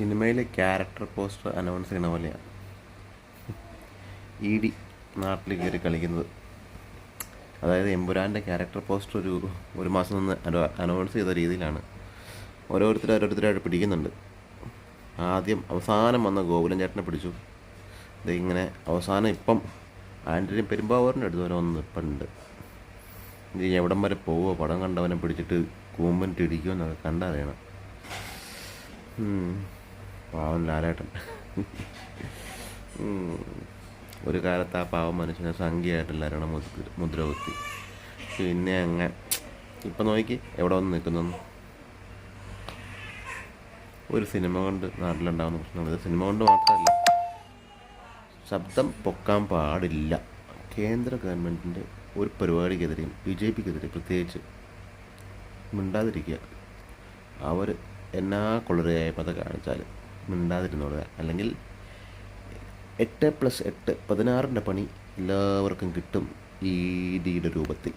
സിനിമയിലെ character poster announce ചെയ്യണ പോലെയാണ് ഇ ഡി നാട്ടിൽ കയറി കളിക്കുന്നത്. അതായത് എമ്പുരാൻ്റെ ക്യാരക്ടർ പോസ്റ്റർ ഒരു മാസം നിന്ന് അനൗൺസ് ചെയ്ത രീതിയിലാണ് ഓരോരുത്തരായിട്ട് പിടിക്കുന്നുണ്ട്. ആദ്യം അവസാനം വന്ന ഗോകുലൻ ചേട്ടനെ പിടിച്ചു. ഇതിങ്ങനെ അവസാനം ഇപ്പം ആൻ്റണി പെരുമ്പാവൂരിൻ്റെ അടുത്ത് വരെ വന്ന് നിൽപ്പുണ്ട്. ഇത് എവിടം വരെ പോവുമോ, പടം കണ്ടവനെ പിടിച്ചിട്ട് കൂമ്പനിട്ട് ഇടിക്കുമെന്നൊക്കെ കണ്ടറിയണം. പാവം ലാലേട്ടൻ. ഒരു കാലത്ത് ആ പാവം മനുഷ്യനെ സംഖ്യയായിട്ടെല്ലാവരും മുദ്ര കുത്തി. പിന്നെ ഇപ്പം നോക്കി എവിടെ വന്ന് നിൽക്കുന്നു. ഒരു സിനിമ കൊണ്ട് നാട്ടിലുണ്ടാകുന്ന പ്രശ്നങ്ങൾ, ഇത് സിനിമ കൊണ്ട് മാത്രമല്ല, ശബ്ദം പൊക്കാൻ പാടില്ല. കേന്ദ്ര ഗവൺമെൻറ്റിൻ്റെ ഒരു പരിപാടിക്കെതിരെയും BJPക്കെതിരെ പ്രത്യേകിച്ച് മിണ്ടാതിരിക്കുക. അവർ എന്നാ കൊള്ളരുതായ പത കാണിച്ചാൽ മിണ്ടാതിരുന്നോളുക. അല്ലെങ്കിൽ 8+8 16ൻ്റെ പണി എല്ലാവർക്കും കിട്ടും EDയുടെ രൂപത്തിൽ.